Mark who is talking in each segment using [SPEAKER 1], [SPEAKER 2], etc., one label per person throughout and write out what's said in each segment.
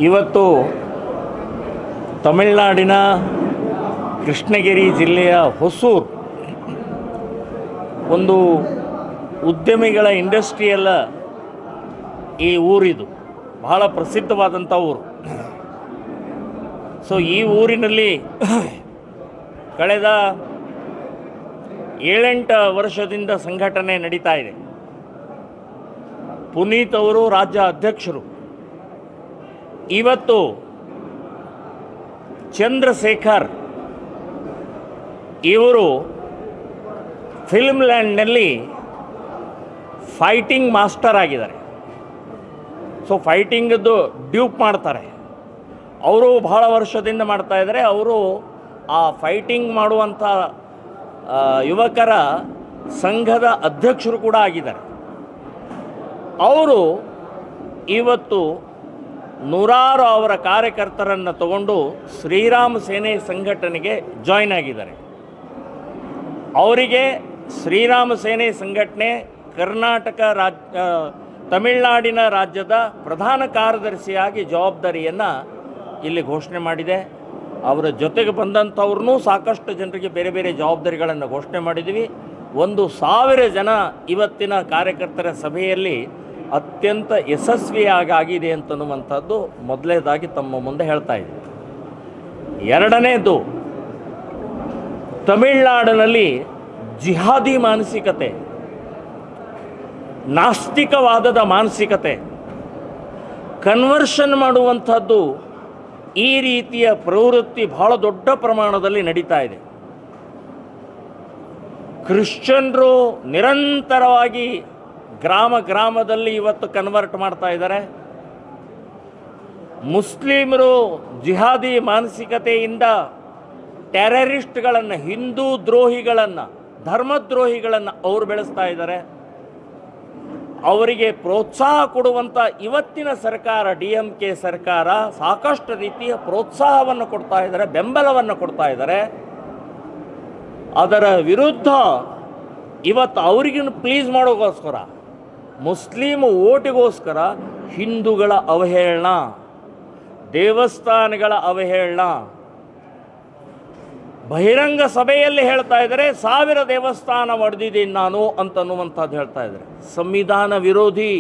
[SPEAKER 1] ಇವತ್ತು ತಮಿಳುನಾಡಿನ ಕೃಷ್ಣಗಿರಿ ಜಿಲ್ಲೆಯ ಹೊಸೂರು ಒಂದು ಉದ್ಯಮಿಗಳ ಇಂಡಸ್ಟ್ರಿಯಲ್ ಈ ಊರಿದು ಬಹಳ ಪ್ರಸಿದ್ಧವಾದಂಥ ಊರು. ಸೊ ಈ ಊರಿನಲ್ಲಿ ಕಳೆದ 7-8 ವರ್ಷದಿಂದ ಸಂಘಟನೆ ನಡೀತಾ ಇದೆ. ಪುನೀತ್ ಅವರು ರಾಜ್ಯ ಅಧ್ಯಕ್ಷರು. ಇವತ್ತು ಚಂದ್ರಶೇಖರ್ ಇವರು ಫಿಲ್ಮ್ ಲ್ಯಾಂಡ್ನಲ್ಲಿ ಫೈಟಿಂಗ್ ಮಾಸ್ಟರ್ ಆಗಿದ್ದಾರೆ. ಸೊ ಫೈಟಿಂಗದ್ದು ಡ್ಯೂಪ್ ಮಾಡ್ತಾರೆ. ಅವರು ಬಹಳ ವರ್ಷದಿಂದ ಮಾಡ್ತಾಯಿದ್ದಾರೆ. ಅವರು ಆ ಫೈಟಿಂಗ್ ಮಾಡುವಂಥ ಯುವಕರ ಸಂಘದ ಅಧ್ಯಕ್ಷರು ಕೂಡ ಆಗಿದ್ದಾರೆ. ಅವರು ಇವತ್ತು ನೂರಾರು ಅವರ ಕಾರ್ಯಕರ್ತರನ್ನು ತಗೊಂಡು ಶ್ರೀರಾಮ ಸೇನೆ ಸಂಘಟನೆಗೆ ಜಾಯ್ನ್ ಆಗಿದ್ದಾರೆ. ಅವರಿಗೆ ಶ್ರೀರಾಮ ಸೇನೆ ಸಂಘಟನೆ ಕರ್ನಾಟಕ ತಮಿಳುನಾಡಿನ ರಾಜ್ಯದ ಪ್ರಧಾನ ಕಾರ್ಯದರ್ಶಿಯಾಗಿ ಜವಾಬ್ದಾರಿಯನ್ನು ಇಲ್ಲಿ ಘೋಷಣೆ ಮಾಡಿದೆ. ಅವರ ಜೊತೆಗೆ ಬಂದಂಥವ್ರನ್ನೂ ಸಾಕಷ್ಟು ಜನರಿಗೆ ಬೇರೆ ಬೇರೆ ಜವಾಬ್ದಾರಿಗಳನ್ನು ಘೋಷಣೆ ಮಾಡಿದ್ದೀವಿ. 1,000 ಜನ ಇವತ್ತಿನ ಕಾರ್ಯಕರ್ತರ ಸಭೆಯಲ್ಲಿ ಅತ್ಯಂತ ಯಶಸ್ವಿಯಾಗಿದೆ ಅಂತನ್ನುವಂಥದ್ದು ಮೊದಲನೇದಾಗಿ ತಮ್ಮ ಮುಂದೆ ಹೇಳ್ತಾ ಇದ್ದೀವಿ. ಎರಡನೇದು, ತಮಿಳುನಾಡಿನಲ್ಲಿ ಜಿಹಾದಿ ಮಾನಸಿಕತೆ, ನಾಸ್ತಿಕವಾದದ ಮಾನಸಿಕತೆ, ಕನ್ವರ್ಷನ್ ಮಾಡುವಂಥದ್ದು, ಈ ರೀತಿಯ ಪ್ರವೃತ್ತಿ ಬಹಳ ದೊಡ್ಡ ಪ್ರಮಾಣದಲ್ಲಿ ನಡೀತಾ ಇದೆ. ಕ್ರಿಶ್ಚಿಯನ್ರು ನಿರಂತರವಾಗಿ ಗ್ರಾಮದಲ್ಲಿ ಇವತ್ತು ಕನ್ವರ್ಟ್ ಮಾಡ್ತಾ ಇದ್ದಾರೆ. ಮುಸ್ಲಿಮರು ಜಿಹಾದಿ ಮಾನಸಿಕತೆಯಿಂದ ಟೆರರಿಸ್ಟ್ಗಳನ್ನು, ಹಿಂದೂ ದ್ರೋಹಿಗಳನ್ನು, ಧರ್ಮದ್ರೋಹಿಗಳನ್ನು ಅವರು ಬೆಳೆಸ್ತಾ ಇದ್ದಾರೆ. ಅವರಿಗೆ ಪ್ರೋತ್ಸಾಹ ಕೊಡುವಂಥ ಇವತ್ತಿನ ಸರ್ಕಾರ, DMK ಸರ್ಕಾರ ಸಾಕಷ್ಟು ರೀತಿಯ ಪ್ರೋತ್ಸಾಹವನ್ನು ಕೊಡ್ತಾ ಇದ್ದಾರೆ, ಬೆಂಬಲವನ್ನು ಕೊಡ್ತಾ ಇದ್ದಾರೆ. ಅದರ ವಿರುದ್ಧ ಇವತ್ತು ಅವರಿಗೂ ಪ್ಲೀಸ್ ಮಾಡೋಕ್ಕೋಸ್ಕರ, ಮುಸ್ಲಿಮ್ ಓಟಿಗೋಸ್ಕರ ಹಿಂದೂಗಳ ಅವಹೇಳನ, ದೇವಸ್ಥಾನಗಳ ಅವಹೇಳನ, ಬಹಿರಂಗ ಸಭೆಯಲ್ಲಿ ಹೇಳ್ತಾ ಇದ್ದಾರೆ 1000 ದೇವಸ್ಥಾನ ಒಡೆದಿದ್ದೀನಿ ನಾನು ಅಂತನ್ನುವಂಥದ್ದು ಹೇಳ್ತಾ ಇದ್ದಾರೆ. ಸಂವಿಧಾನ ವಿರೋಧಿ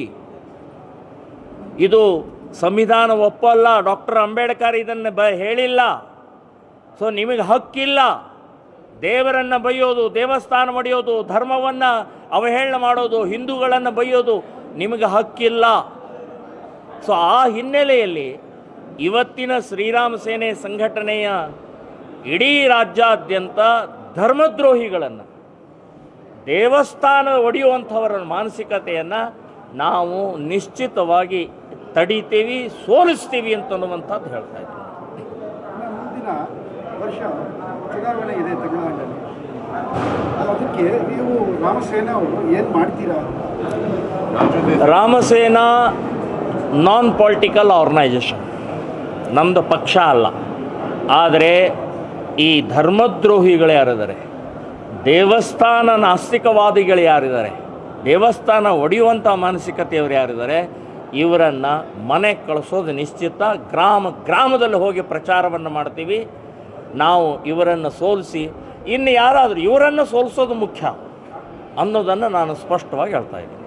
[SPEAKER 1] ಇದು. ಸಂವಿಧಾನ ಒಪ್ಪಲ್ಲ. ಡಾಕ್ಟರ್ ಅಂಬೇಡ್ಕರ್ ಇದನ್ನು ಹೇಳಿಲ್ಲ. ಸೊ ನಿಮಗೆ ಹಕ್ಕಿಲ್ಲ. ದೇವರನ್ನು ಬೈಯೋದು, ದೇವಸ್ಥಾನ ಒಡೆಯೋದು, ಧರ್ಮವನ್ನು ಅವಹೇಳನ ಮಾಡೋದು, ಹಿಂದೂಗಳನ್ನು ಬೈಯೋದು ನಿಮಗೆ ಹಕ್ಕಿಲ್ಲ. ಸೊ ಆ ಹಿನ್ನೆಲೆಯಲ್ಲಿ ಇವತ್ತಿನ ಶ್ರೀರಾಮ ಸೇನೆ ಸಂಘಟನೆಯ ಇಡೀ ರಾಜ್ಯಾದ್ಯಂತ ಧರ್ಮದ್ರೋಹಿಗಳನ್ನು, ದೇವಸ್ಥಾನ ಒಡೆಯುವಂಥವರ ಮಾನಸಿಕತೆಯನ್ನು ನಾವು ನಿಶ್ಚಿತವಾಗಿ ತಡಿತೀವಿ, ಸೋಲಿಸ್ತೀವಿ ಅಂತನ್ನುವಂಥದ್ದು ಹೇಳ್ತಾ ಇದ್ದೀವಿ.
[SPEAKER 2] ಮುಂದಿನ ವರ್ಷ ಚುನಾವಣೆ ಇದೆ ತಮಿಳುನಾಡಿನಲ್ಲಿ. ಅದಕ್ಕೆ ನೀವು ರಾಮಸೇನಾ ಅವರು ಏನು ಮಾಡ್ತೀರಾ?
[SPEAKER 1] ರಾಮಸೇನಾ ನಾನ್ ಪೊಲಿಟಿಕಲ್ ಆರ್ಗನೈಜೇಷನ್, ನಮ್ಮದು ಪಕ್ಷ ಅಲ್ಲ. ಆದರೆ ಈ ಧರ್ಮದ್ರೋಹಿಗಳು ಯಾರಿದ್ದಾರೆ, ದೇವಸ್ಥಾನ ನಾಸ್ತಿಕವಾದಿಗಳು ಯಾರಿದ್ದಾರೆ, ದೇವಸ್ಥಾನ ಒಡೆಯುವಂಥ ಮಾನಸಿಕತೆಯವರು ಯಾರಿದ್ದಾರೆ, ಇವರನ್ನು ಮನೆಗೆ ಕಳಿಸೋದು ನಿಶ್ಚಿತ. ಗ್ರಾಮದಲ್ಲಿ ಹೋಗಿ ಪ್ರಚಾರವನ್ನು ಮಾಡ್ತೀವಿ. ನಾವು ಇವರನ್ನು ಸೋಲಿಸಿ ಇನ್ನು ಯಾರಾದರೂ ಇವರನ್ನು ಸೋಲಿಸೋದು ಮುಖ್ಯ ಅನ್ನೋದನ್ನು ನಾನು ಸ್ಪಷ್ಟವಾಗಿ ಹೇಳ್ತಾ ಇದ್ದೀನಿ.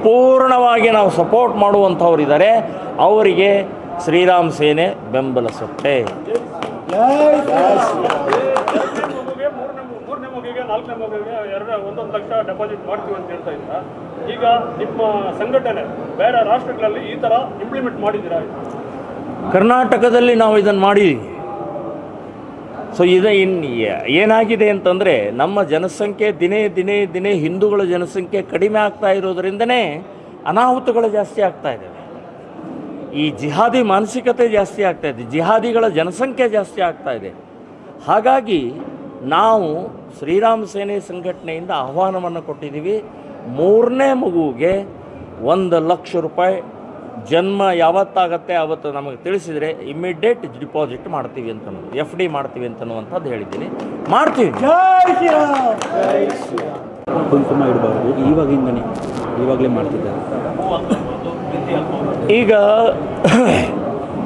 [SPEAKER 1] ಪೂರ್ಣವಾಗಿ ನಾವು ಸಪೋರ್ಟ್ ಮಾಡುವಂಥವ್ರಿದ್ದಾರೆ, ಅವರಿಗೆ ಶ್ರೀರಾಮ್ ಸೇನೆ ಬೆಂಬಲಿಸುತ್ತೆ.
[SPEAKER 3] ಮೂರನೇ ಮಗುವಿಗೆ 4ನೇ ಮಗುವಿಗೆ 1 ಲಕ್ಷ ಡೆಪಾಸಿಟ್ ಮಾಡ್ತೀವಿ ಅಂತ ಹೇಳ್ತಾ ಇದ್ದೀರಾ. ಈಗ ನಿಮ್ಮ ಸಂಘಟನೆ ಬೇರೆ ರಾಷ್ಟ್ರಗಳಲ್ಲಿ ಈ ಥರ ಇಂಪ್ಲಿಮೆಂಟ್ ಮಾಡಿದ್ದೀರಾ?
[SPEAKER 1] ಕರ್ನಾಟಕದಲ್ಲಿ ನಾವು ಇದನ್ನು ಮಾಡಿದ್ದೀವಿ. ಸೊ ಏನಾಗಿದೆ ಅಂತಂದರೆ, ನಮ್ಮ ಜನಸಂಖ್ಯೆ ದಿನೇ ಹಿಂದೂಗಳ ಜನಸಂಖ್ಯೆ ಕಡಿಮೆ ಆಗ್ತಾ ಇರೋದರಿಂದನೇ ಅನಾಹುತಗಳು ಜಾಸ್ತಿ ಆಗ್ತಾ ಇದ್ದಾವೆ. ಈ ಜಿಹಾದಿ ಮಾನಸಿಕತೆ ಜಾಸ್ತಿ ಆಗ್ತಾ ಇದೆ, ಜಿಹಾದಿಗಳ ಜನಸಂಖ್ಯೆ ಜಾಸ್ತಿ ಆಗ್ತಾ ಇದೆ. ಹಾಗಾಗಿ ನಾವು ಶ್ರೀರಾಮ ಸೇನೆ ಸಂಘಟನೆಯಿಂದ ಆಹ್ವಾನವನ್ನು ಕೊಟ್ಟಿದ್ದೀವಿ. 3ನೇ ಮಗುವಿಗೆ 1 ಲಕ್ಷ ರೂಪಾಯಿ ಜನ್ಮ ಯಾವತ್ತಾಗತ್ತೆ ಆವತ್ತು ನಮಗೆ ತಿಳಿಸಿದರೆ ಇಮ್ಮಿಡಿಯೇಟ್ ಡಿಪಾಸಿಟ್ ಮಾಡ್ತೀವಿ ಅಂತ, FD ಮಾಡ್ತೀವಿ ಅಂತನ್ನುವಂಥದ್ದು ಹೇಳಿದ್ದೀನಿ. ಮಾಡ್ತೀವಿ.
[SPEAKER 4] ಕುಂಕುಮ ಇಡಬಾರ್ದು, ಇವಾಗಲೇ ಮಾಡ್ತಿದ್ದಾರೆ.
[SPEAKER 1] ಈಗ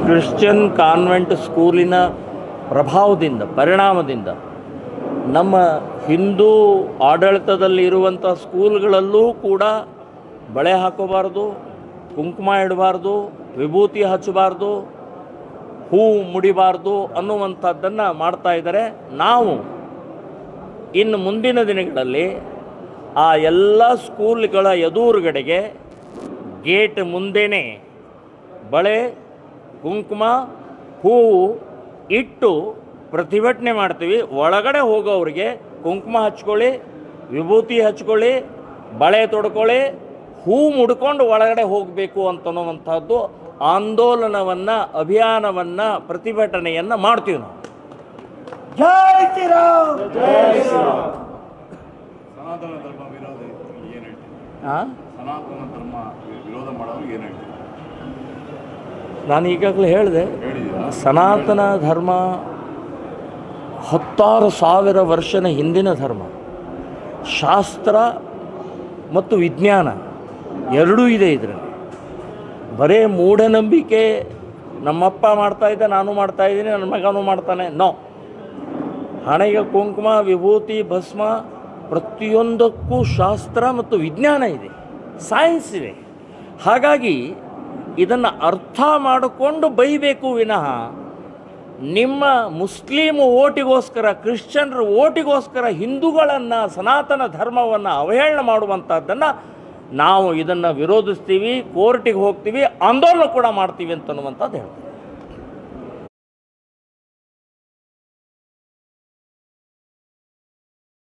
[SPEAKER 1] ಕ್ರಿಶ್ಚಿಯನ್ ಕಾನ್ವೆಂಟ್ ಸ್ಕೂಲಿನ ಪ್ರಭಾವದಿಂದ ಪರಿಣಾಮದಿಂದ ನಮ್ಮ ಹಿಂದೂ ಆಡಳಿತದಲ್ಲಿ ಇರುವಂಥ ಸ್ಕೂಲ್ಗಳಲ್ಲೂ ಕೂಡ ಬಳೆ ಹಾಕೋಬಾರ್ದು, ಕುಂಕುಮ ಇಡಬಾರ್ದು, ವಿಭೂತಿ ಹಚ್ಚಬಾರ್ದು, ಹೂ ಮುಡಿಬಾರ್ದು ಅನ್ನುವಂಥದ್ದನ್ನು ಮಾಡ್ತಾ ಇದ್ದಾರೆ. ನಾವು ಇನ್ನು ಮುಂದಿನ ದಿನಗಳಲ್ಲಿ ಆ ಎಲ್ಲ ಸ್ಕೂಲ್ಗಳ ಎದುರುಗಡೆಗೆ ಗೇಟ್ ಮುಂದೆನೇ ಬಳೆ, ಕುಂಕುಮ, ಹೂವು ಇಟ್ಟು ಪ್ರತಿಭಟನೆ ಮಾಡ್ತೀವಿ. ಒಳಗಡೆ ಹೋಗೋರಿಗೆ ಕುಂಕುಮ ಹಚ್ಕೊಳ್ಳಿ, ವಿಭೂತಿ ಹಚ್ಕೊಳ್ಳಿ, ಬಳೆ ತೊಡ್ಕೊಳ್ಳಿ, ಹೂ ಮುಡ್ಕೊಂಡು ಒಳಗಡೆ ಹೋಗಬೇಕು ಅಂತನ್ನುವಂಥದ್ದು ಆಂದೋಲನವನ್ನು, ಅಭಿಯಾನವನ್ನು, ಪ್ರತಿಭಟನೆಯನ್ನು ಮಾಡ್ತೀವಿ ನಾವು. ಜೈ ಶ್ರೀರಾಮ್, ಜೈ ಶ್ರೀರಾಮ್.
[SPEAKER 4] ಸನಾತನ ಧರ್ಮ ವಿರೋಧ ಏನು ಹೇಳ್ತೀವಿ?
[SPEAKER 1] ಹಾಂ,
[SPEAKER 4] ಸನಾತನ ಧರ್ಮ ವಿರೋಧ ಮಾಡೋರು ಏನು ಹೇಳ್ತೀವಿ?
[SPEAKER 1] ನಾನು ಈಗಾಗಲೇ ಹೇಳಿದೆ,
[SPEAKER 4] ಹೇಳಿದ್ದೀರಾ?
[SPEAKER 1] ಸನಾತನ ಧರ್ಮ 16,000 ವರ್ಷದ ಹಿಂದಿನ ಧರ್ಮ. ಶಾಸ್ತ್ರ ಮತ್ತು ವಿಜ್ಞಾನ ಎರಡೂ ಇದೆ ಇದರಲ್ಲಿ. ಬರೇ ಮೂಢನಂಬಿಕೆ ನಮ್ಮಪ್ಪ ಮಾಡ್ತಾಯಿದ್ದ, ನಾನು ಮಾಡ್ತಾಯಿದ್ದೀನಿ, ನನ್ನ ಮಗನೂ ಮಾಡ್ತಾನೆ, ನೋ. ಹಣೆಗೆ ಕುಂಕುಮ, ವಿಭೂತಿ, ಭಸ್ಮ ಪ್ರತಿಯೊಂದಕ್ಕೂ ಶಾಸ್ತ್ರ ಮತ್ತು ವಿಜ್ಞಾನ ಇದೆ, ಸೈನ್ಸ್ ಇದೆ. ಹಾಗಾಗಿ ಇದನ್ನು ಅರ್ಥ ಮಾಡಿಕೊಂಡು ಬೈಬೇಕು ವಿನಃ ನಿಮ್ಮ ಮುಸ್ಲಿಮ್ ಓಟಿಗೋಸ್ಕರ, ಕ್ರಿಶ್ಚಿಯನ್ರ ಓಟಿಗೋಸ್ಕರ ಹಿಂದೂಗಳನ್ನು, ಸನಾತನ ಧರ್ಮವನ್ನು ಅವಹೇಳನ ಮಾಡುವಂಥದ್ದನ್ನು ನಾವು ಇದನ್ನು ವಿರೋಧಿಸ್ತೀವಿ, ಕೋರ್ಟಿಗೆ ಹೋಗ್ತೀವಿ, ಆಂದೋಲನ ಕೂಡ ಮಾಡ್ತೀವಿ ಅಂತನ್ನುವಂಥದ್ದು ಹೇಳ್ತೀವಿ.